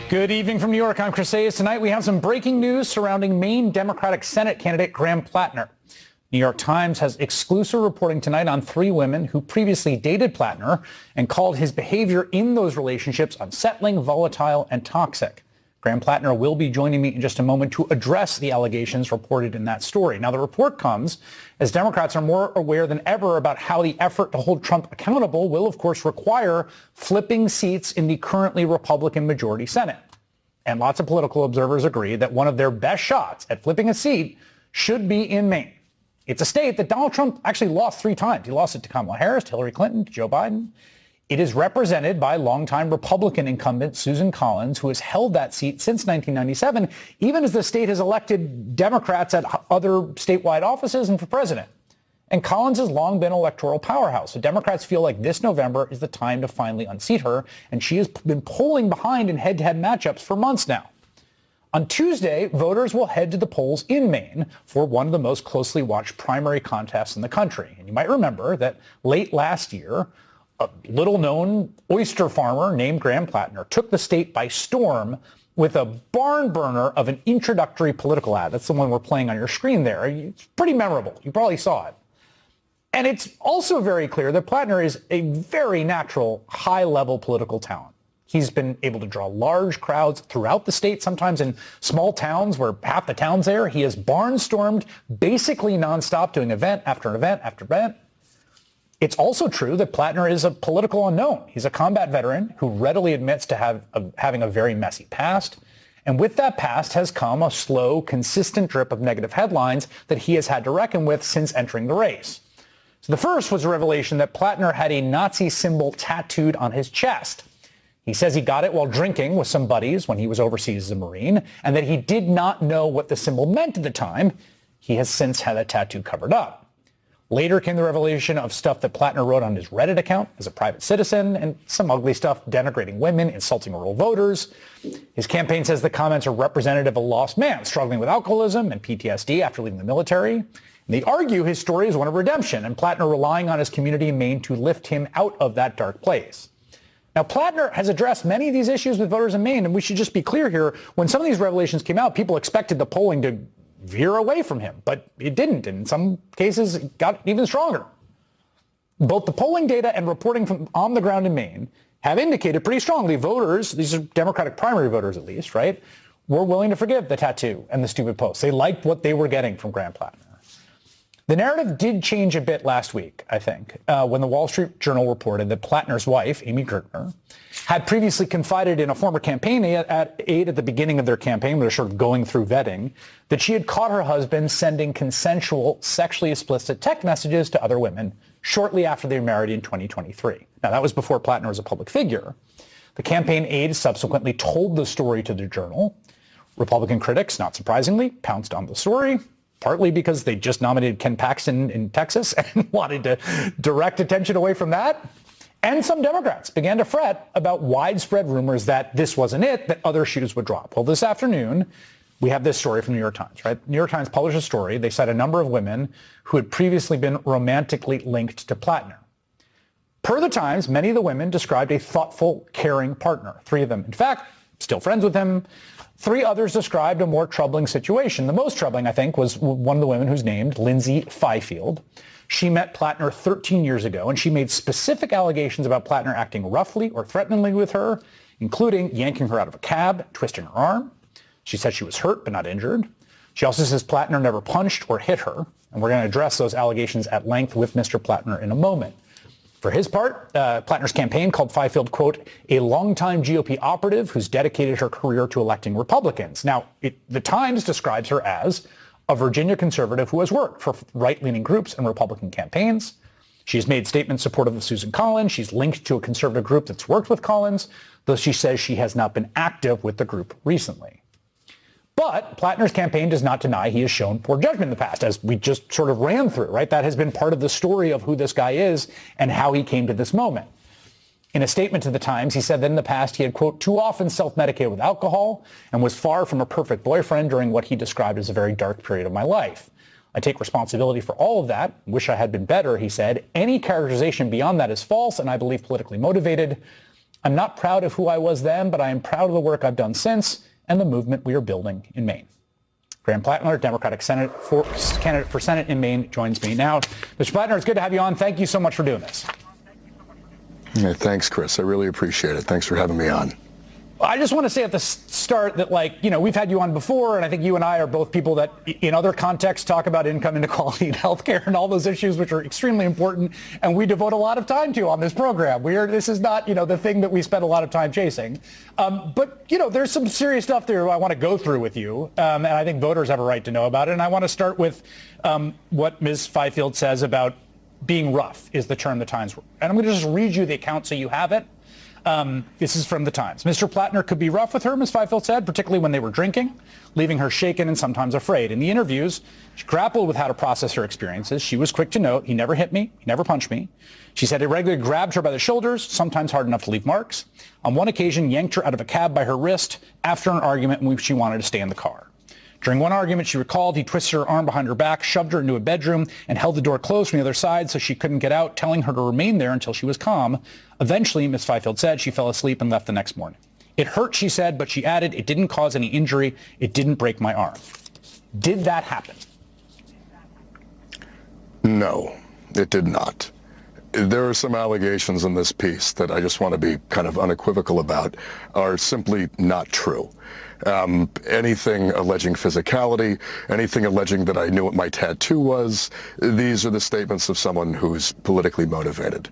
Good evening from New York. I'm Chris Hayes. Tonight we have some breaking news surrounding Maine Democratic Senate candidate Graham Plattner. New York Times has exclusive reporting tonight on 3 women who previously dated Plattner and called his behavior in those relationships unsettling, volatile, and toxic. Graham Plattner will be joining me in just a moment to address the allegations reported in that story. Now, the report comes as Democrats are more aware than ever about how the effort to hold Trump accountable will, of course, require flipping seats in the currently Republican majority Senate. And lots of political observers agree that one of their best shots at flipping a seat should be in Maine. It's a state that Donald Trump actually lost 3 times. He lost it to Kamala Harris, to Hillary Clinton, to Joe Biden. It is represented by longtime Republican incumbent Susan Collins, who has held that seat since 1997, even as the state has elected Democrats at other statewide offices and for president. And Collins has long been an electoral powerhouse. So Democrats feel like this November is the time to finally unseat her, and she has been polling behind in head-to-head matchups for months now. On Tuesday, voters will head to the polls in Maine for one of the most closely watched primary contests in the country. And you might remember that late last year, a little-known oyster farmer named Graham Plattner took the state by storm with a barn burner of an introductory political ad. That's the one we're playing on your screen there. It's pretty memorable. You probably saw it. And it's also very clear that Plattner is a very natural, high-level political talent. He's been able to draw large crowds throughout the state, sometimes in small towns where half the town's there. He has barnstormed basically nonstop, doing event after event after event. It's also true that Plattner is a political unknown. He's a combat veteran who readily admits to having a very messy past. And with that past has come a slow, consistent drip of negative headlines that he has had to reckon with since entering the race. So the first was a revelation that Plattner had a Nazi symbol tattooed on his chest. He says he got it while drinking with some buddies when he was overseas as a Marine, and that he did not know what the symbol meant at the time. He has since had that tattoo covered up. Later came the revelation of stuff that Plattner wrote on his Reddit account as a private citizen, and some ugly stuff denigrating women, insulting rural voters. His campaign says the comments are representative of a lost man struggling with alcoholism and PTSD after leaving the military. And they argue his story is one of redemption, and Plattner relying on his community in Maine to lift him out of that dark place. Now, Plattner has addressed many of these issues with voters in Maine, and we should just be clear here. When some of these revelations came out, people expected the polling to veer away from him, but it didn't. And in some cases, it got even stronger. Both the polling data and reporting from on the ground in Maine have indicated pretty strongly voters, these are Democratic primary voters at least, right, were willing to forgive the tattoo and the stupid posts. They liked what they were getting from Graham Plattner. The narrative did change a bit last week, I think, when the Wall Street Journal reported that Plattner's wife, Amy Gertner, had previously confided in a former campaign aide at the beginning of their campaign, when they're sort of going through vetting, that she had caught her husband sending consensual, sexually explicit text messages to other women shortly after they were married in 2023. Now, that was before Plattner was a public figure. The campaign aide subsequently told the story to the Journal. Republican critics, not surprisingly, pounced on the story, partly because they just nominated Ken Paxton in Texas and wanted to direct attention away from that. And some Democrats began to fret about widespread rumors that this wasn't it, that other shoes would drop. Well, this afternoon, we have this story from the New York Times, right? New York Times published a story. They cite a number of women who had previously been romantically linked to Plattner. Per the Times, many of the women described a thoughtful, caring partner. 3 of them, in fact, still friends with him. 3 others described a more troubling situation. The most troubling, I think, was one of the women who's named Lindsay Fifield. She met Plattner 13 years ago, and she made specific allegations about Plattner acting roughly or threateningly with her, including yanking her out of a cab, twisting her arm. She said she was hurt but not injured. She also says Plattner never punched or hit her, and we're going to address those allegations at length with Mr. Plattner in a moment. For his part, Plattner's campaign called Fifield, quote, a longtime GOP operative who's dedicated her career to electing Republicans. Now, the Times describes her as a Virginia conservative who has worked for right-leaning groups and Republican campaigns. She's made statements supportive of Susan Collins. She's linked to a conservative group that's worked with Collins, though she says she has not been active with the group recently. But Plattner's campaign does not deny he has shown poor judgment in the past, as we just sort of ran through, right? That has been part of the story of who this guy is and how he came to this moment. In a statement to the Times, he said that in the past he had, quote, too often self-medicated with alcohol and was far from a perfect boyfriend during what he described as a very dark period of my life. I take responsibility for all of that. Wish I had been better, he said. Any characterization beyond that is false and I believe politically motivated. I'm not proud of who I was then, but I am proud of the work I've done since and the movement we are building in Maine. Graham Plattner, Democratic candidate for Senate in Maine, joins me now. Mr. Plattner, it's good to have you on. Thank you so much for doing this. Yeah, thanks, Chris. I really appreciate it. Thanks for having me on. I just want to say at the start that, we've had you on before, and I think you and I are both people that in other contexts talk about income inequality and healthcare and all those issues, which are extremely important, and we devote a lot of time to on this program. This is not, the thing that we spend a lot of time chasing. But there's some serious stuff there I want to go through with you, and I think voters have a right to know about it. And I want to start with what Ms. Fifield says about being rough is the term the Times. And I'm going to just read you the account so you have it. This is from the Times. Mr. Plattner could be rough with her, Ms. Fifield said, particularly when they were drinking, leaving her shaken and sometimes afraid. In the interviews, she grappled with how to process her experiences. She was quick to note, he never hit me, he never punched me. She said he regularly grabbed her by the shoulders, sometimes hard enough to leave marks. On one occasion, yanked her out of a cab by her wrist after an argument in which she wanted to stay in the car. During one argument, she recalled he twisted her arm behind her back, shoved her into a bedroom, and held the door closed from the other side so she couldn't get out, telling her to remain there until she was calm. Eventually, Ms. Fifield said she fell asleep and left the next morning. It hurt, she said, but she added, it didn't cause any injury. It didn't break my arm. Did that happen? No, it did not. There are some allegations in this piece that I just want to be kind of unequivocal about are simply not true. Anything alleging physicality, anything alleging that I knew what my tattoo was, these are the statements of someone who's politically motivated.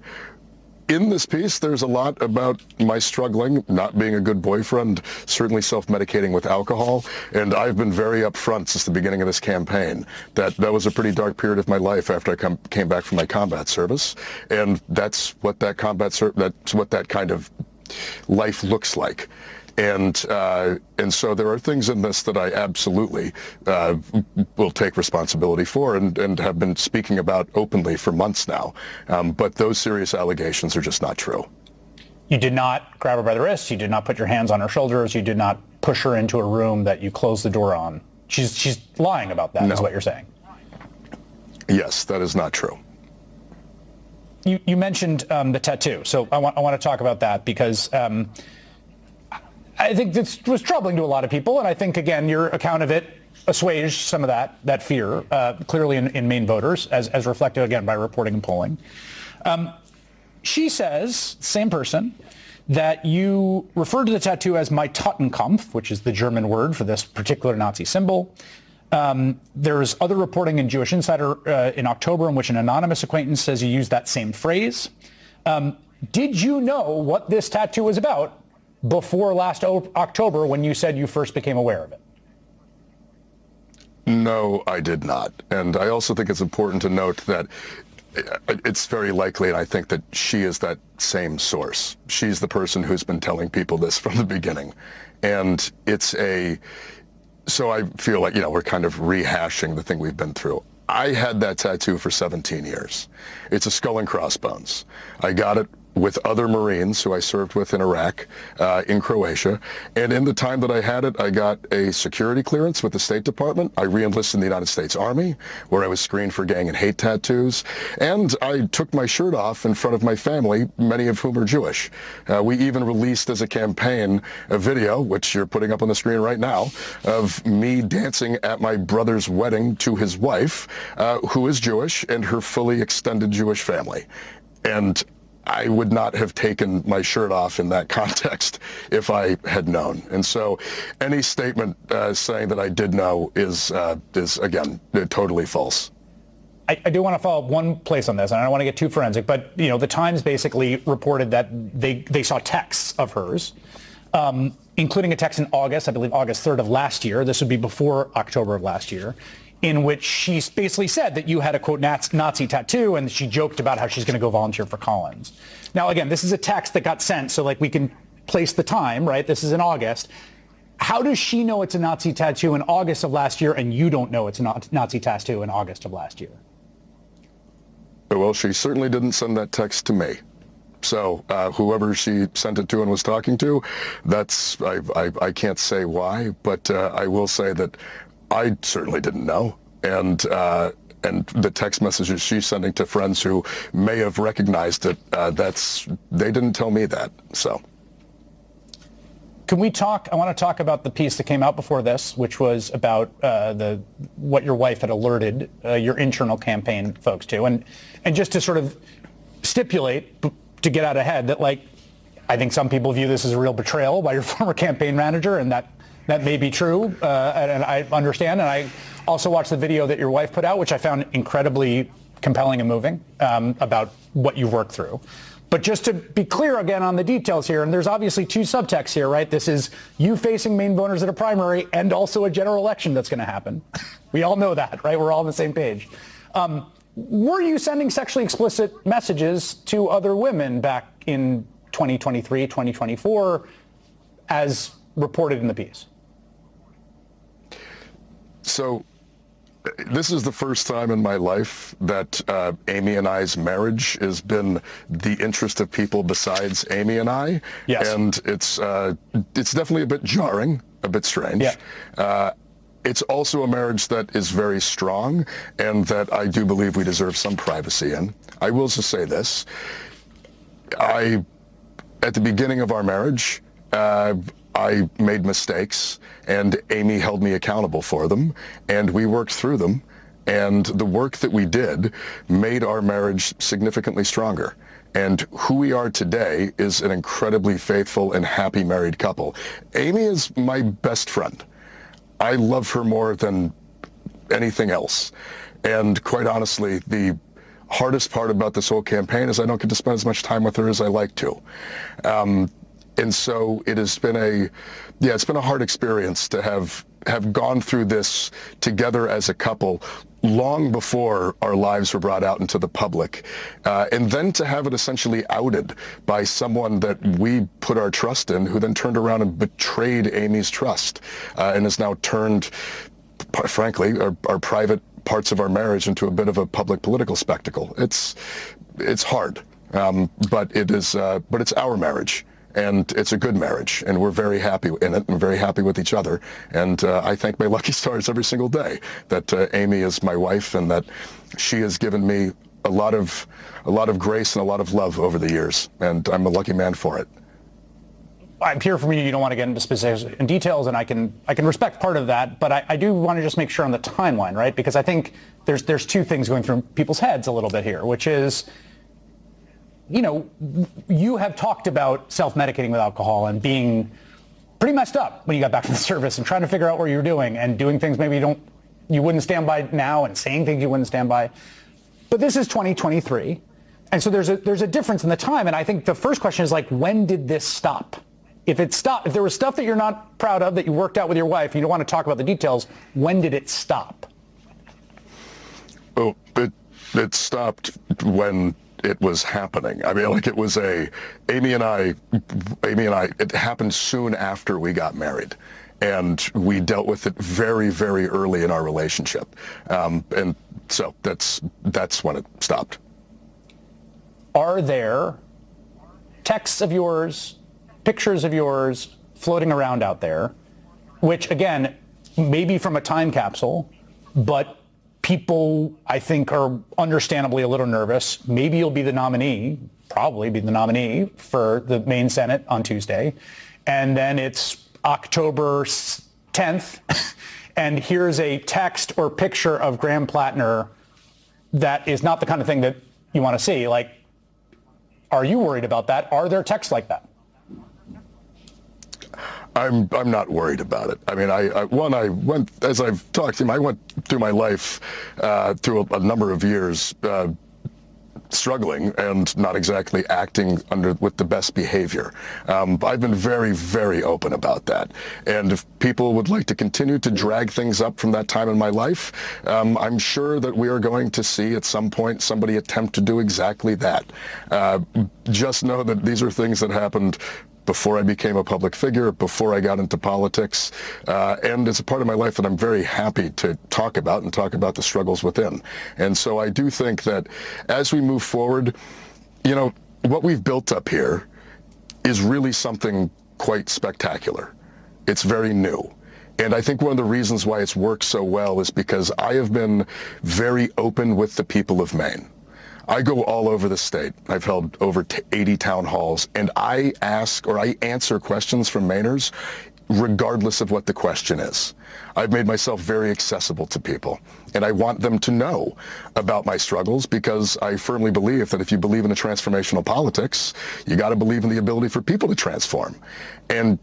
In this piece, there's a lot about my struggling, not being a good boyfriend, certainly self-medicating with alcohol, and I've been very upfront since the beginning of this campaign that was a pretty dark period of my life after I came back from my combat service, and that's what that kind of life looks like. And so there are things in this that I absolutely will take responsibility for and have been speaking about openly for months now. But those serious allegations are just not true. You did not grab her by the wrist. You did not put your hands on her shoulders. You did not push her into a room that you closed the door on. She's lying about that, is what you're saying. Yes, that is not true. You mentioned the tattoo. So I want to talk about that because I think this was troubling to a lot of people, and I think, again, your account of it assuaged some of that fear, clearly in Maine voters, as reflected, again, by reporting and polling. She says, same person, that you referred to the tattoo as my Totenkampf, which is the German word for this particular Nazi symbol. There's other reporting in Jewish Insider in October in which an anonymous acquaintance says you used that same phrase. Did you know what this tattoo was about before last October when you said you first became aware of it? No, I did not. And I also think it's important to note that it's very likely, and I think that she is that same source. She's the person who's been telling people this from the beginning. And so I feel like, we're kind of rehashing the thing we've been through. I had that tattoo for 17 years. It's a skull and crossbones. I got it with other Marines who I served with in Iraq, in Croatia. And in the time that I had it, I got a security clearance with the State Department. I re-enlisted in the United States Army, where I was screened for gang and hate tattoos. And I took my shirt off in front of my family, many of whom are Jewish. We even released as a campaign a video, which you're putting up on the screen right now, of me dancing at my brother's wedding to his wife, who is Jewish, and her fully extended Jewish family. And I would not have taken my shirt off in that context if I had known. And so any statement saying that I did know is again, totally false. I do want to follow up one place on this, and I don't want to get too forensic, but the Times basically reported that they saw texts of hers, including a text in August, I believe August 3rd of last year. This would be before October of last year, in which she basically said that you had a, quote, Nazi tattoo, and she joked about how she's going to go volunteer for Collins. Now, again, this is a text that got sent, so we can place the time, right? This is in August. How does she know it's a Nazi tattoo in August of last year, and you don't know it's a Nazi tattoo in August of last year? Well, she certainly didn't send that text to me. So whoever she sent it to and was talking to, I can't say why, but I will say that I certainly didn't know, and the text messages she's sending to friends who may have recognized it, they didn't tell me that. So Can we talk? I want to talk about the piece that came out before this, which was about what your wife had alerted your internal campaign folks to, and just to sort of stipulate, to get out ahead, that like I think some people view this as a real betrayal by your former campaign manager, and that may be true, and I understand. And I also watched the video that your wife put out, which I found incredibly compelling and moving, about what you've worked through. But just to be clear again on the details here, and there's obviously two subtexts here, right? This is you facing Maine voters at a primary and also a general election that's going to happen. We all know that, right? We're all on the same page. Were you sending sexually explicit messages to other women back in 2023, 2024, as reported in the piece? So this is the first time in my life that Amy and I's marriage has been the interest of people besides Amy and I. Yes. And it's definitely a bit jarring, a bit strange. Yeah. It's also a marriage that is very strong and that I do believe we deserve some privacy in. I will just say this. At the beginning of our marriage, I made mistakes, and Amy held me accountable for them, and we worked through them, and the work that we did made our marriage significantly stronger. And who we are today is an incredibly faithful and happy married couple. Amy is my best friend. I love her more than anything else. And quite honestly, the hardest part about this whole campaign is I don't get to spend as much time with her as I like to. And so it has been it's been a hard experience to have gone through this together as a couple long before our lives were brought out into the public. And then to have it essentially outed by someone that we put our trust in, who then turned around and betrayed Amy's trust, and has now turned, frankly, our private parts of our marriage into a bit of a public political spectacle. It's hard, but it's our marriage. And it's a good marriage, and we're very happy in it and very happy with each other. And I thank my lucky stars every single day that Amy is my wife and that she has given me a lot of grace and a lot of love over the years, and I'm a lucky man for it. I'm here from you. You don't want to get into specifics and details, and I can respect part of that, but I do want to just make sure on the timeline, right? Because I think there's two things going through people's heads a little bit here, which is, you know, you have talked about self-medicating with alcohol and being pretty messed up when you got back from the service and trying to figure out what you were doing and doing things maybe you wouldn't stand by now and saying things you wouldn't stand by. But this is 2023. And so there's a difference in the time. And I think the first question is like, when did this stop? If there was stuff that you're not proud of that you worked out with your wife and you don't want to talk about the details, when did it stop? Oh, it stopped when it was happening. I mean, like, it was Amy and I, it happened soon after we got married, and we dealt with it very, very early in our relationship. And so that's when it stopped. Are there texts of yours, pictures of yours floating around out there, which again, maybe from a time capsule, but people, I think, are understandably a little nervous. Maybe you'll be the nominee, probably be the nominee for the Maine Senate on Tuesday. And then it's October 10th, and here's a text or picture of Graham Plattner that is not the kind of thing that you want to see. Like, are you worried about that? Are there texts like that? I'm not worried about it. I mean, I went, as I've talked to him, I went through my life through a number of years struggling and not exactly acting with the best behavior. I've been very, very open about that. And if people would like to continue to drag things up from that time in my life, I'm sure that we are going to see at some point somebody attempt to do exactly that. Just know that these are things that happened before I became a public figure, before I got into politics, and it's a part of my life that I'm very happy to talk about and talk about the struggles within. And so I do think that as we move forward, you know, what we've built up here is really something quite spectacular. It's very new. And I think one of the reasons why it's worked so well is because I have been very open with the people of Maine. I go all over the state. I've held over 80 town halls, and I ask or I answer questions from Mainers regardless of what the question is. I've made myself very accessible to people, and I want them to know about my struggles, because I firmly believe that if you believe in a transformational politics, you got to believe in the ability for people to transform. And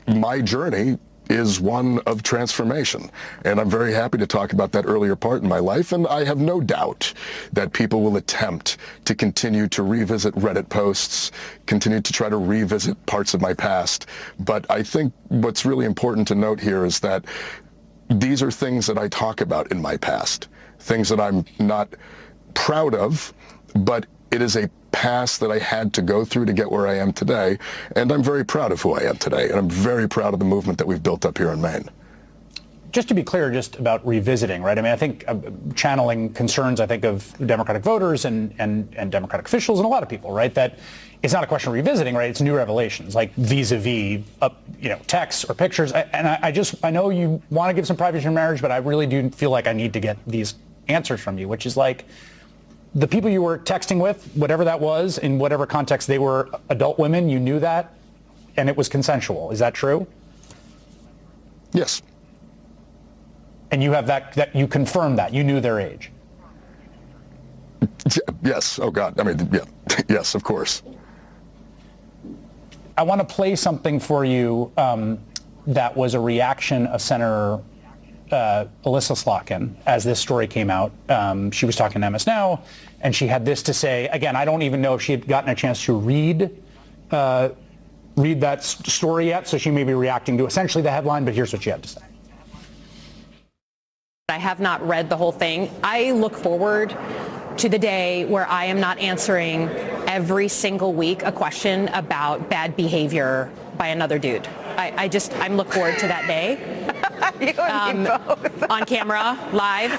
my journey is one of transformation, and I'm very happy to talk about that earlier part in my life, and I have no doubt that people will attempt to continue to revisit Reddit posts, continue to try to revisit parts of my past. But I think what's really important to note here is that these are things that I talk about in my past, things that I'm not proud of, but it is a past that I had to go through to get where I am today, and I'm very proud of who I am today, and I'm very proud of the movement that we've built up here in Maine. Just to be clear, just about revisiting, right? I mean, I think channeling concerns, I think, of Democratic voters and Democratic officials and a lot of people, right? That it's not a question of revisiting, right? It's new revelations, like vis-a-vis, texts or pictures. I know you want to give some privacy in marriage, but I really do feel like I need to get these answers from you, which is like, the people you were texting with, whatever that was, in whatever context they were adult women, you knew that, and it was consensual. Is that true? Yes. And you have that you confirm that. You knew their age. Yes. Oh, God. I mean, yeah. Yes, of course. I want to play something for you that was a reaction of Senator Alyssa Slotkin as this story came out. She was talking to MS Now, and she had this to say. Again, I don't even know if she had gotten a chance to read that story yet, so she may be reacting to essentially the headline, but here's what she had to say. I have not read the whole thing. I look forward to the day where I am not answering every single week a question about bad behavior by another dude. I'm look forward to that day. You and me both. On camera, live.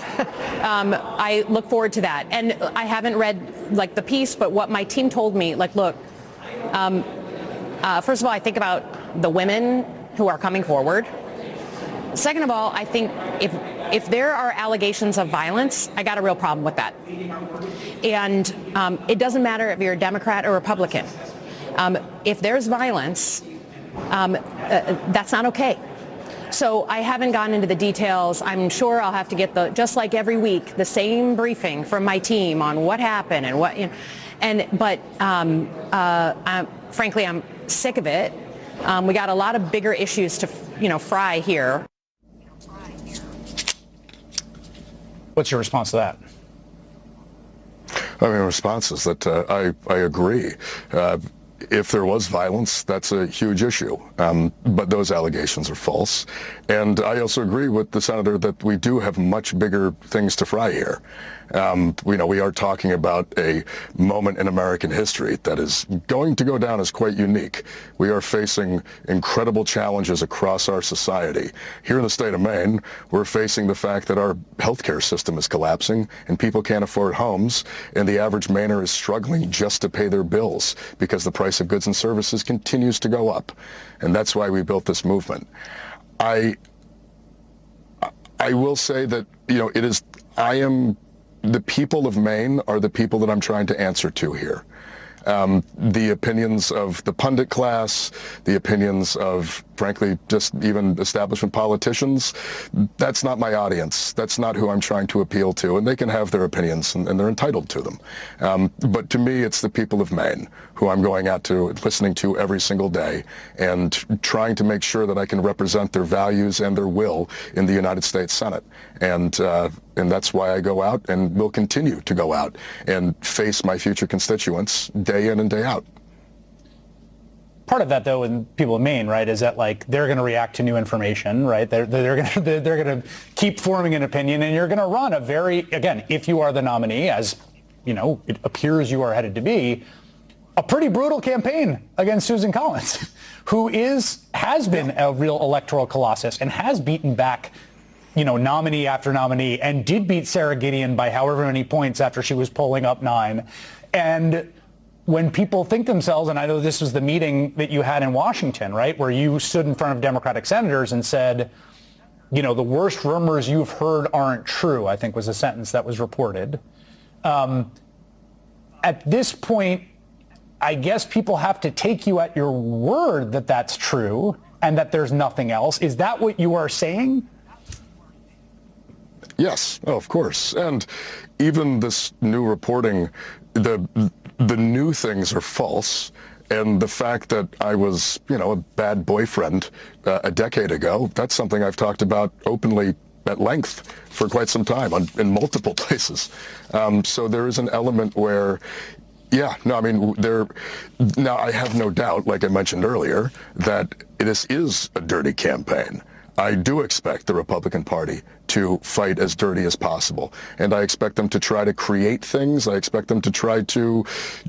I look forward to that. And I haven't read like the piece, but what my team told me, like, look, first of all, I think about the women who are coming forward. Second of all, I think if there are allegations of violence, I got a real problem with that. And it doesn't matter if you're a Democrat or Republican. If there's violence, that's not okay. So I haven't gone into the details. I'm sure I'll have to get just like every week, the same briefing from my team on what happened and what, but frankly, I'm sick of it. We got a lot of bigger issues to, fry here. What's your response to that? I mean, response is that I agree. If there was violence, that's a huge issue. But those allegations are false. And I also agree with the senator that we do have much bigger things to fry here. We are talking about a moment in American history that is going to go down as quite unique. We are facing incredible challenges across our society. Here in the state of Maine, we're facing the fact that our healthcare system is collapsing and people can't afford homes, and the average Mainer is struggling just to pay their bills because the price of goods and services continues to go up. And that's why we built this movement. I will say that, the people of Maine are the people that I'm trying to answer to here. The opinions of the pundit class, the opinions of, frankly, just even establishment politicians, that's not my audience. That's not who I'm trying to appeal to, and they can have their opinions, and they're entitled to them. But to me, it's the people of Maine who I'm going out to, listening to every single day, and trying to make sure that I can represent their values and their will in the United States Senate. And that's why I go out and will continue to go out and face my future constituents day in and day out. Part of that, though, in people in Maine, right, is that like they're going to react to new information, right? They're going to keep forming an opinion, and you're going to run a again, if you are the nominee, as it appears you are headed to be, a pretty brutal campaign against Susan Collins, who has been a real electoral colossus and has beaten back nominee after nominee, and did beat Sarah Gideon by however many points after she was polling up 9. And when people think themselves, and I know this was the meeting that you had in Washington, right, where you stood in front of Democratic senators and said, the worst rumors you've heard aren't true, I think was a sentence that was reported. at this point, I guess people have to take you at your word that that's true and that there's nothing else. Is that what you are saying? Yes, of course. And even this new reporting, the new things are false. And the fact that I was, a bad boyfriend a decade ago, that's something I've talked about openly at length for quite some time in multiple places. So there is an element where, now I have no doubt, like I mentioned earlier, that this is a dirty campaign. I do expect the Republican Party to fight as dirty as possible. And I expect them to try to create things. I expect them to try to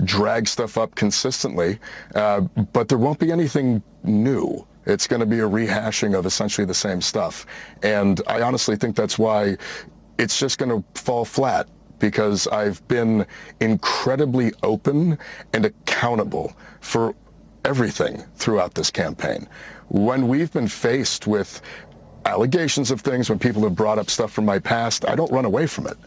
drag stuff up consistently. But there won't be anything new. It's going to be a rehashing of essentially the same stuff. And I honestly think that's why it's just going to fall flat, because I've been incredibly open and accountable for everything throughout this campaign. When we've been faced with allegations of things, when people have brought up stuff from my past, I don't run away from it.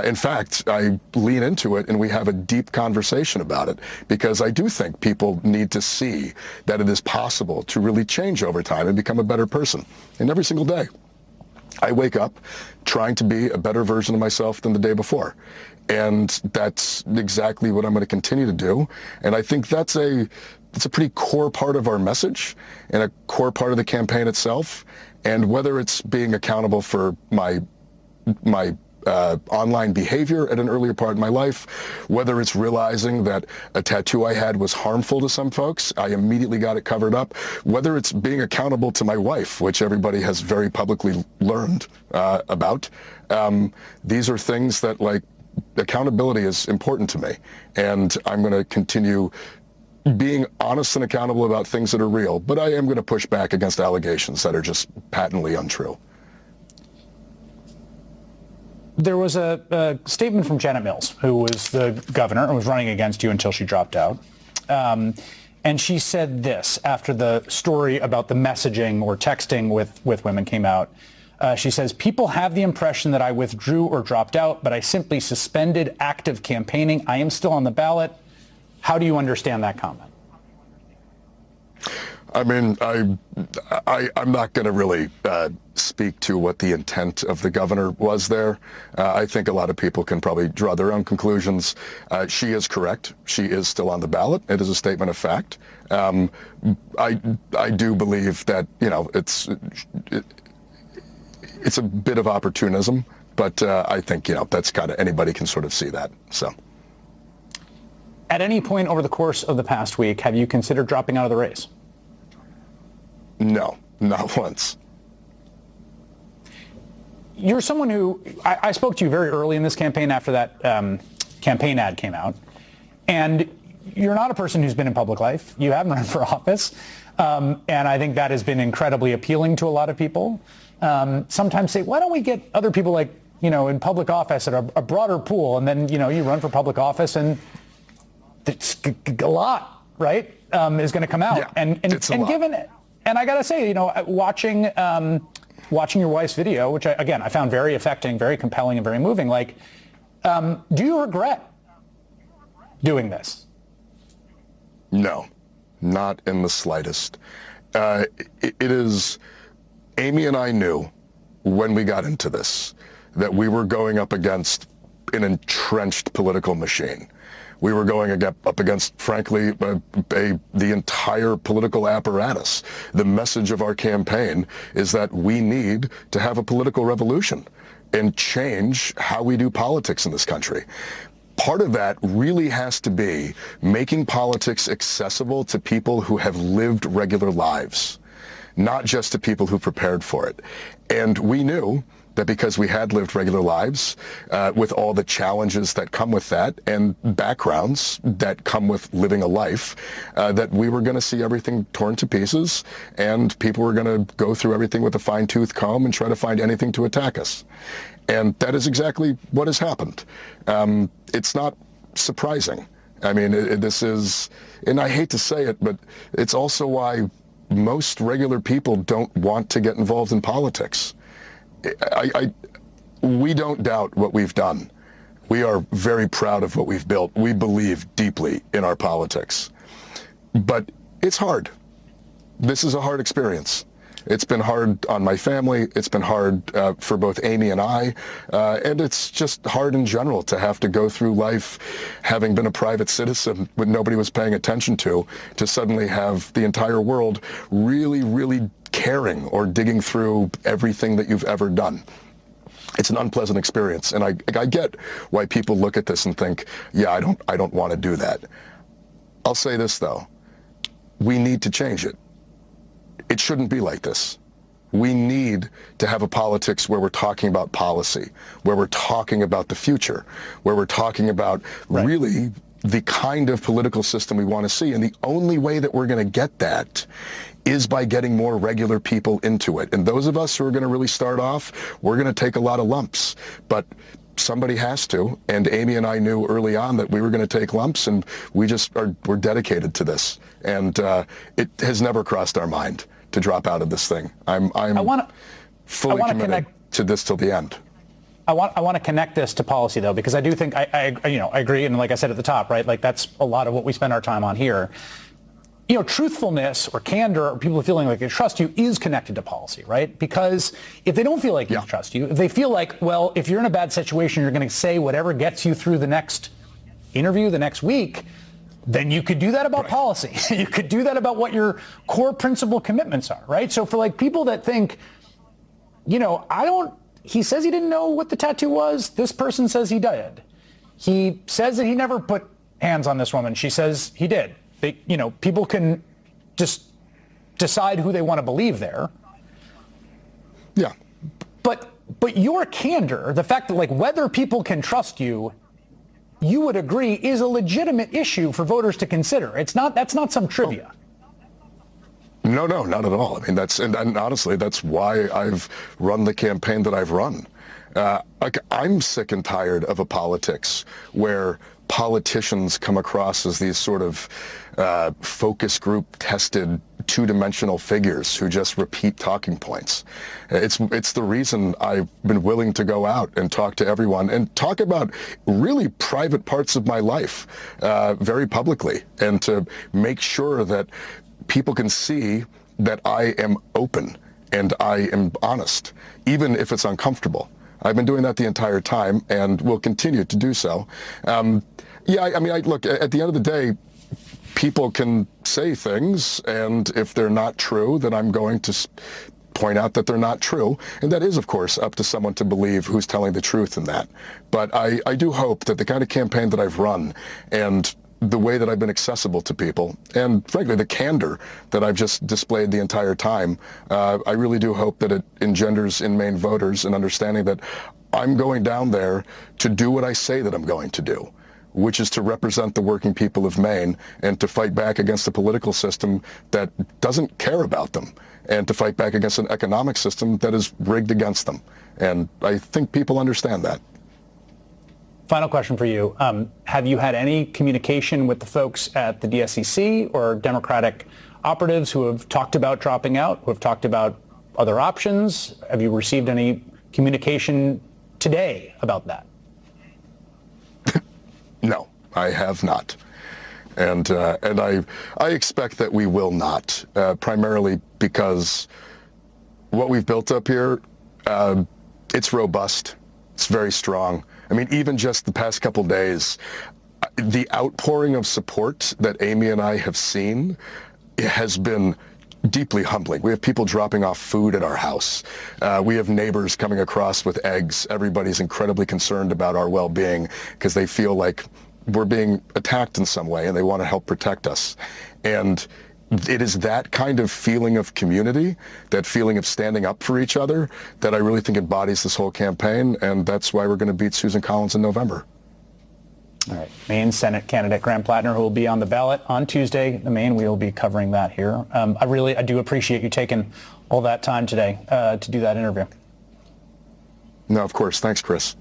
In fact, I lean into it and we have a deep conversation about it, because I do think people need to see that it is possible to really change over time and become a better person. And every single day, I wake up trying to be a better version of myself than the day before. And that's exactly what I'm going to continue to do. And I think it's a pretty core part of our message and a core part of the campaign itself. And whether it's being accountable for my online behavior at an earlier part in my life, whether it's realizing that a tattoo I had was harmful to some folks, I immediately got it covered up, whether it's being accountable to my wife, which everybody has very publicly learned about. These are things that, accountability is important to me, and I'm going to continue being honest and accountable about things that are real, but I am going to push back against allegations that are just patently untrue. There was a statement from Janet Mills, who was the governor and was running against you until she dropped out. And she said this after the story about the messaging or texting with women came out. She says, "People have the impression that I withdrew or dropped out, but I simply suspended active campaigning. I am still on the ballot." How do you understand that comment? I mean, I'm not going to really speak to what the intent of the governor was there. I think a lot of people can probably draw their own conclusions. She is correct. She is still on the ballot. It is a statement of fact. I do believe that, it's a bit of opportunism, but I think, that's kind of, anybody can sort of see that. So. At any point over the course of the past week, have you considered dropping out of the race? No, not once. You're someone who, I spoke to you very early in this campaign after that campaign ad came out, and you're not a person who's been in public life. You haven't run for office, and I think that has been incredibly appealing to a lot of people. Sometimes say, why don't we get other people in public office at a broader pool, and then, you run for public office and it's a lot, right, is going to come out. Yeah, and given, and I got to say, watching your wife's video, which I found very affecting, very compelling, and very moving. Do you regret doing this? No, not in the slightest. It is, Amy and I knew when we got into this that we were going up against an entrenched political machine. We were going up against, frankly, the entire political apparatus. The message of our campaign is that we need to have a political revolution and change how we do politics in this country. Part of that really has to be making politics accessible to people who have lived regular lives, not just to people who prepared for it. And we knew that because we had lived regular lives, with all the challenges that come with that and backgrounds that come with living a life, that we were going to see everything torn to pieces, and people were going to go through everything with a fine-tooth comb and try to find anything to attack us. And that is exactly what has happened. It's not surprising. I mean, this is, and I hate to say it, but it's also why most regular people don't want to get involved in politics. We don't doubt what we've done. We are very proud of what we've built. We believe deeply in our politics. But it's hard. This is a hard experience. It's been hard on my family. It's been hard for both Amy and I. And it's just hard in general to have to go through life having been a private citizen when nobody was paying attention to suddenly have the entire world really, really caring or digging through everything that you've ever done. It's an unpleasant experience. And I get why people look at this and think, yeah, I don't want to do that. I'll say this, though. We need to change it. It shouldn't be like this. We need to have a politics where we're talking about policy, where we're talking about the future, where we're talking about really the kind of political system we want to see. And the only way that we're going to get that is by getting more regular people into it. And those of us who are going to really start off, we're going to take a lot of lumps. But somebody has to, and Amy and I knew early on that we were going to take lumps, and we're dedicated to this. And it has never crossed our mind to drop out of this thing. I'm fully committed to this till the end. I want to connect this to policy, though, because I do think I agree, and like I said at the top, right, like that's a lot of what we spend our time on here. You know, truthfulness or candor or people feeling like they trust you is connected to policy, right? Because if they don't feel like they trust you, if they feel like, well, if you're in a bad situation, you're going to say whatever gets you through the next interview, the next week, then you could do that about policy. You could do that about what your core principle commitments are, right? So for like people that think, you know, he says he didn't know what the tattoo was. This person says he did. He says that he never put hands on this woman. She says he did. People can just decide who they want to believe there. Yeah. But your candor, the fact that like whether people can trust you, you would agree is a legitimate issue for voters to consider. That's not some trivia. No, not at all. I mean, and honestly, that's why I've run the campaign that I've run. I'm sick and tired of a politics where politicians come across as these sort of focus group tested two-dimensional figures who just repeat talking points. It's the reason I've been willing to go out and talk to everyone and talk about really private parts of my life very publicly, and to make sure that people can see that I am open and I am honest, even if it's uncomfortable. I've been doing that the entire time and will continue to do so. Look, at the end of the day, people can say things, and if they're not true, then I'm going to point out that they're not true. And that is, of course, up to someone to believe who's telling the truth in that. But I do hope that the kind of campaign that I've run and the way that I've been accessible to people, and frankly, the candor that I've just displayed the entire time, I really do hope that it engenders in Maine voters an understanding that I'm going down there to do what I say that I'm going to do, which is to represent the working people of Maine and to fight back against a political system that doesn't care about them, and to fight back against an economic system that is rigged against them. And I think people understand that. Final question for you. Have you had any communication with the folks at the DSCC or Democratic operatives who have talked about dropping out, who have talked about other options? Have you received any communication today about that? No, I have not. And I expect that we will not, primarily because what we've built up here, it's robust. It's very strong. I mean, even just the past couple days, the outpouring of support that Amy and I have seen has been deeply humbling. We have people dropping off food at our house. We have neighbors coming across with eggs. Everybody's incredibly concerned about our well-being because they feel like we're being attacked in some way and they want to help protect us. And it is that kind of feeling of community, that feeling of standing up for each other, that I really think embodies this whole campaign, and that's why we're going to beat Susan Collins in November. All right. Maine Senate candidate Graham Plattner, who will be on the ballot on Tuesday in Maine. We will be covering that here. I do appreciate you taking all that time today to do that interview. No, of course. Thanks, Chris.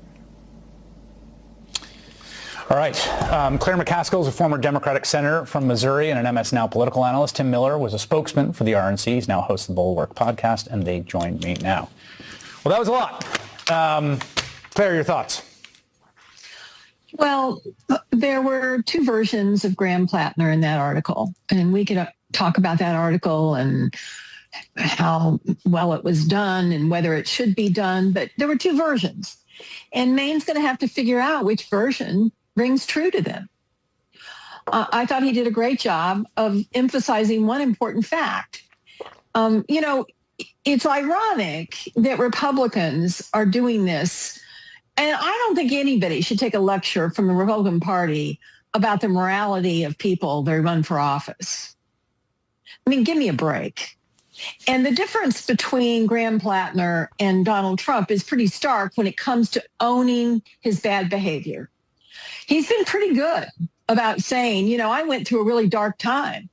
All right. Claire McCaskill is a former Democratic senator from Missouri and an MS Now political analyst. Tim Miller was a spokesman for the RNC. He's now hosts the Bulwark podcast, and they join me now. Well, that was a lot. Claire, your thoughts? Well, there were two versions of Graham Plattner in that article, and we could talk about that article and how well it was done and whether it should be done, but there were two versions. And Maine's going to have to figure out which version rings true to them. I thought he did a great job of emphasizing one important fact. It's ironic that Republicans are doing this. And I don't think anybody should take a lecture from the Republican Party about the morality of people that run for office. I mean, give me a break. And the difference between Graham Plattner and Donald Trump is pretty stark when it comes to owning his bad behavior. He's been pretty good about saying, I went through a really dark time.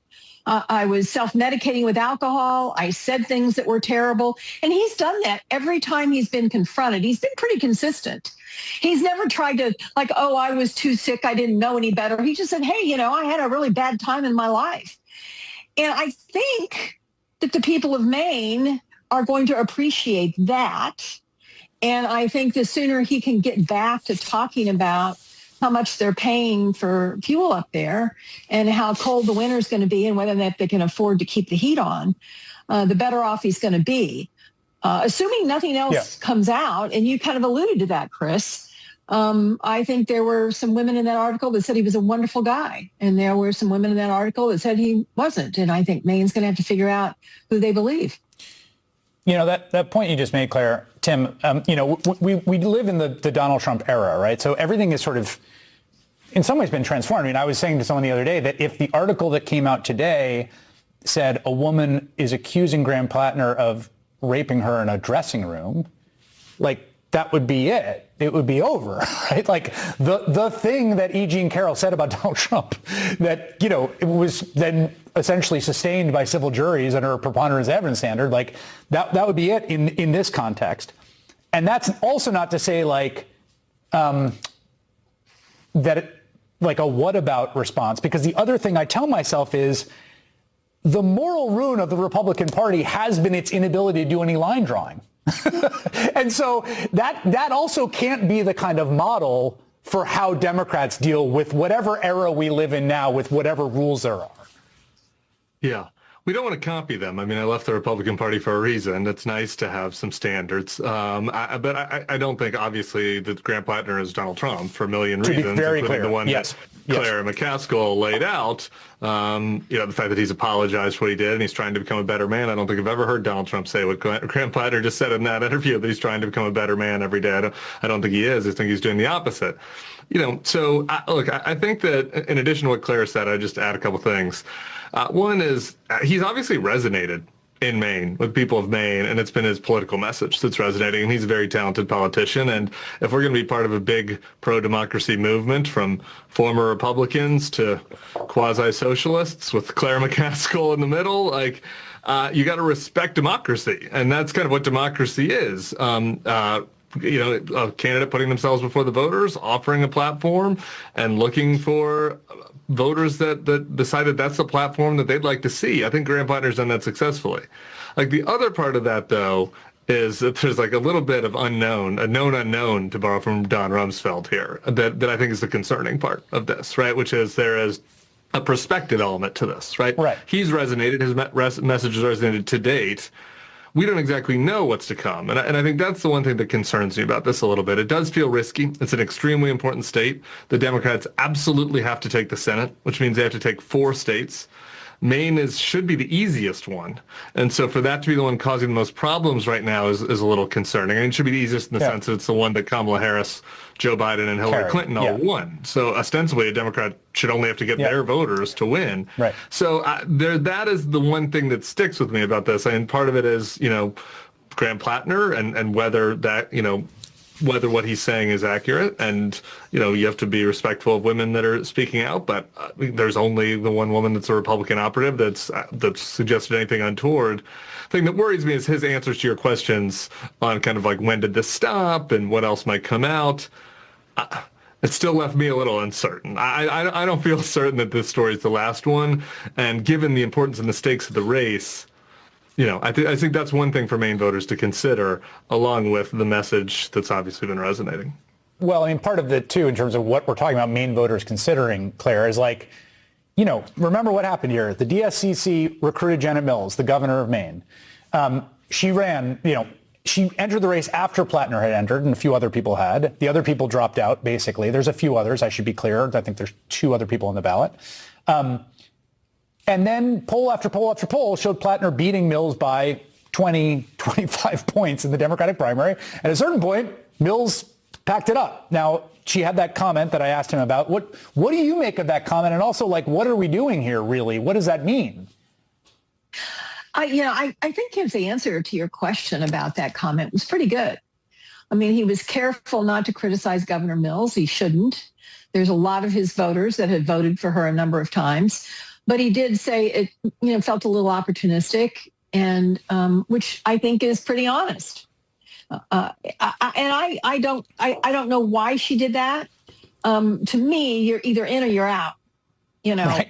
I was self-medicating with alcohol. I said things that were terrible. And he's done that every time he's been confronted. He's been pretty consistent. He's never tried to I was too sick. I didn't know any better. He just said, hey, I had a really bad time in my life. And I think that the people of Maine are going to appreciate that. And I think the sooner he can get back to talking about how much they're paying for fuel up there and how cold the winter is going to be and whether or not they can afford to keep the heat on, the better off he's going to be. Assuming nothing else comes out, and you kind of alluded to that, Chris, I think there were some women in that article that said he was a wonderful guy, and there were some women in that article that said he wasn't. And I think Maine's going to have to figure out who they believe. That point you just made, Claire, Tim, we live in the Donald Trump era, right? So everything is sort of, in some ways, been transformed. I mean, I was saying to someone the other day that if the article that came out today said a woman is accusing Graham Plattner of raping her in a dressing room, that would be it. It would be over, right? The thing that E. Jean Carroll said about Donald Trump that, it was then essentially sustained by civil juries under a preponderance evidence standard, that would be it in this context. And that's also not to say that a what about response, because the other thing I tell myself is the moral ruin of the Republican Party has been its inability to do any line drawing. And so that also can't be the kind of model for how Democrats deal with whatever era we live in now, with whatever rules there are. Yeah. We don't want to copy them. I mean, I left the Republican Party for a reason. It's nice to have some standards. But I don't think, obviously, that Graham Plattner is Donald Trump for a million reasons, to be very clear. The one that Claire McCaskill laid out. The fact that he's apologized for what he did and he's trying to become a better man. I don't think I've ever heard Donald Trump say what Graham Plattner just said in that interview, that he's trying to become a better man every day. I don't think he is. I think he's doing the opposite. So I think that in addition to what Claire said, I just add a couple things. One is he's obviously resonated in Maine with people of Maine, and it's been his political message that's resonating. And he's a very talented politician. And if we're going to be part of a big pro-democracy movement, from former Republicans to quasi-socialists with Claire McCaskill in the middle, you got to respect democracy. And that's kind of what democracy is. A candidate putting themselves before the voters, offering a platform, and looking for voters that decided that's the platform that they'd like to see. I think Graham Plattner's done that successfully. The other part of that, though, is that there's a little bit of a known unknown, to borrow from Don Rumsfeld here, that I think is the concerning part of this, right? Which is there is a perspective element to this, right? Right. He's resonated, his message has resonated to date. We don't exactly know what's to come. And I think that's the one thing that concerns me about this a little bit. It does feel risky. It's an extremely important state. The Democrats absolutely have to take the Senate, which means they have to take 4 states. Maine should be the easiest one. And so for that to be the one causing the most problems right now is a little concerning. I mean, it should be the easiest in the sense that it's the one that Kamala Harris, Joe Biden, and Hillary Clinton all won. So ostensibly, a Democrat should only have to get their voters to win. Right. So that is the one thing that sticks with me about this. I mean, part of it is, Graham Plattner and whether that, whether what he's saying is accurate, and you have to be respectful of women that are speaking out, but there's only the one woman that's a Republican operative that's suggested anything untoward. The thing that worries me is his answers to your questions on kind of when did this stop and what else might come out. It still left me a little uncertain. I don't feel certain that this story is the last one, and given the importance and the stakes of the race, I think that's one thing for Maine voters to consider, along with the message that's obviously been resonating. Well, I mean, part of it, too, in terms of what we're talking about Maine voters considering, Claire, is like, you know, remember what happened here. The DSCC recruited Janet Mills, the governor of Maine. She ran, you know, she entered the race after Plattner had entered and a few other people had. The other people dropped out, basically. There's a few others, I should be clear. I think there's 2 other people on the ballot. And then poll after poll after poll showed Plattner beating Mills by 20, 25 points in the Democratic primary. At a certain point, Mills packed it up. Now, she had that comment that I asked him about. What do you make of that comment? And also, like, what are we doing here, really? What does that mean? I think his answer to your question about that comment was pretty good. I mean, he was careful not to criticize Governor Mills. He shouldn't. There's a lot of his voters that had voted for her a number of times. But he did say it, you know, felt a little opportunistic, and which I think is pretty honest. I don't know why she did that. To me, you're either in or you're out. You know, right.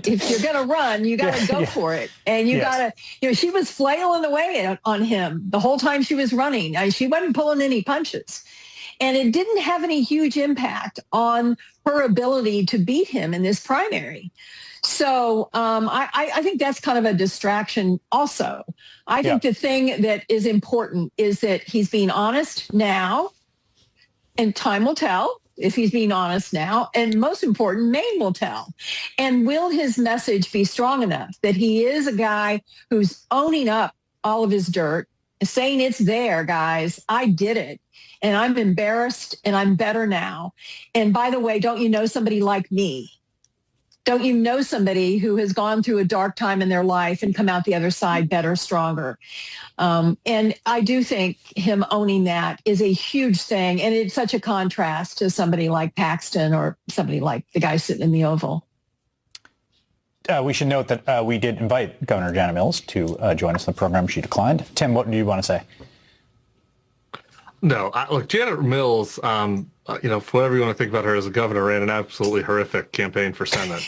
If you're going to run, you got to go for it. And you got to, you know, she was flailing away on him the whole time she was running. She wasn't pulling any punches. And it didn't have any huge impact on her ability to beat him in this primary. So I think that's kind of a distraction also. I think the thing that is important is that he's being honest now, and time will tell if he's being honest now. And most important, Maine will tell. And will his message be strong enough that he is a guy who's owning up all of his dirt, saying it's there, guys, I did it. And I'm embarrassed and I'm better now. And by the way, don't you know somebody like me? Don't you know somebody who has gone through a dark time in their life and come out the other side better, stronger? And I do think him owning that is a huge thing. And it's such a contrast to somebody like Paxton or somebody like the guy sitting in the Oval. We should note that we did invite Governor Janet Mills to join us in the program. She declined. Tim, what do you want to say? No, look, Janet Mills, you know, whatever you want to think about her as a governor, ran an absolutely horrific campaign for Senate.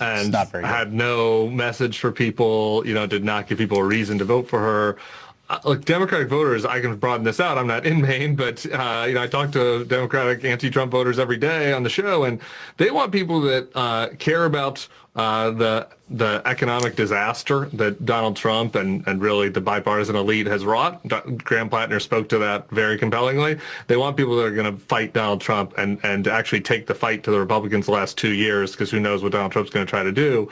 And not very good. Had no message for people, you know, did not give people a reason to vote for her. Look, Democratic voters, I can broaden this out. I'm not in Maine, but, you know, I talk to Democratic anti-Trump voters every day on the show, and they want people that care about the economic disaster that Donald Trump and really the bipartisan elite has wrought. Graham Plattner spoke to that very compellingly. They want people that are going to fight Donald Trump and actually take the fight to the Republicans the last 2 years, because who knows what Donald Trump's going to try to do.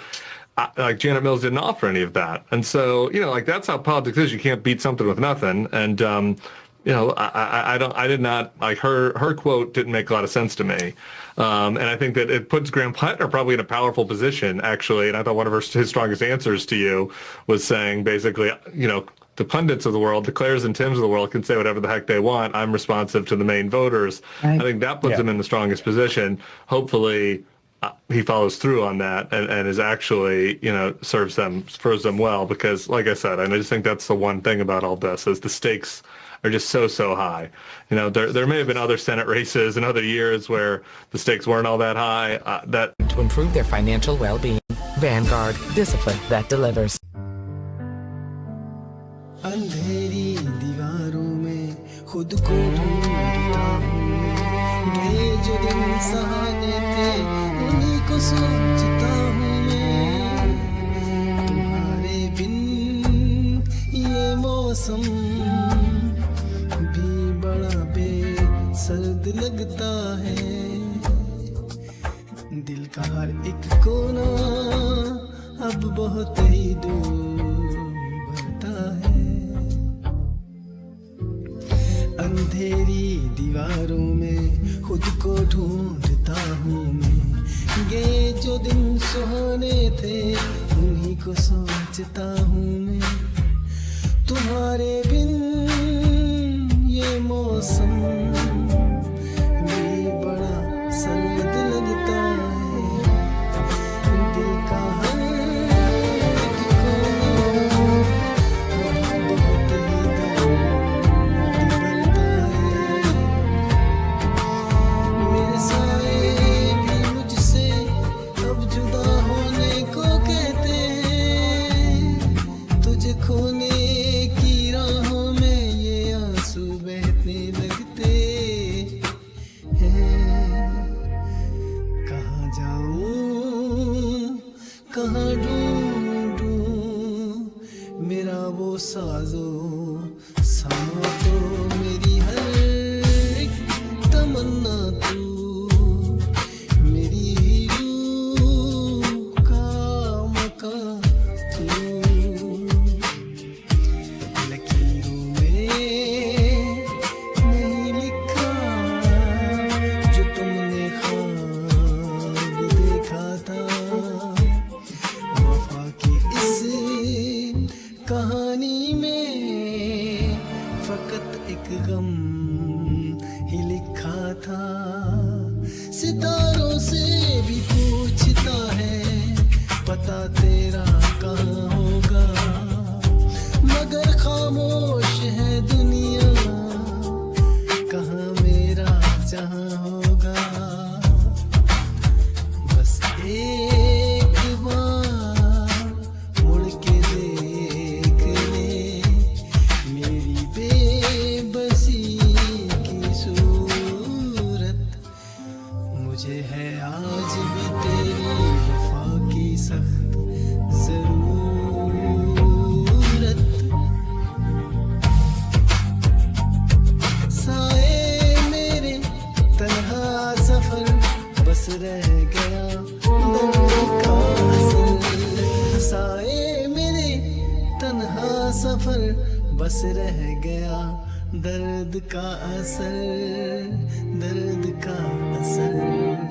Like Janet Mills didn't offer any of that. And so, you know, like that's how politics is. You can't beat something with nothing. And, you know, I did not, like her quote didn't make a lot of sense to me. And I think that it puts Graham Plattner probably in a powerful position, actually. And I thought one of his strongest answers to you was saying basically, you know, the pundits of the world, the Claires and Tims of the world can say whatever the heck they want. I'm responsive to the Maine voters. Right. I think that puts him in the strongest position. Hopefully, he follows through on that and is actually, you know, serves them well, because like I said, I just think that's the one thing about all this is the stakes are just so high. You know, there may have been other Senate races in other years where the stakes weren't all that high. To improve their financial well-being. Vanguard, discipline that delivers. अंधेरी दीवारों में खुद को ढूंढता हूँ ये जो दिन सहाने थे उन्हीं को सोचता हूँ मैं तुम्हारे बिन ये मौसम भी बड़ा बेसर्द लगता है दिल का हर एक कोना अब बहुत ही दूर भरता है अंधेरी दीवारों में खुद को ढूंढता हूँ मैं ये जो दिन सुहाने थे उन्हीं को सोचता हूँ मैं तुम्हारे बिन ये मौसम भी बड़ा सर्द लगता है दिल का हर एक कोना बहुत ही दर्द भरता है मेरे साए भी मुझसे अब जुदा होने को कहते हैं तुझे खोने की राहों में ये आंसू बहने लगते वो साजो समा तो मेरी हर एक तमन्ना तू मेरी रूह का मका तू लकीरों में नहीं लिखा जो तुमने ख्वाब देखा था वफा की इस कहानी में फकत एक गम ही लिखा था सितारों से भी पूछता है पता तेरा कहाँ होगा मगर खामोश है दुनिया कहाँ मेरा जहाँ होगा बस एक बार मुड़ के देख ले मेरी बेबसी की सूरत मुझे है आज भी तेरी वफा की सख्त जरूरत साए मेरे तन्हा सफर बस रह गया दर्द का असर साए मेरे तन्हा सफर बस रह गया दर्द का असर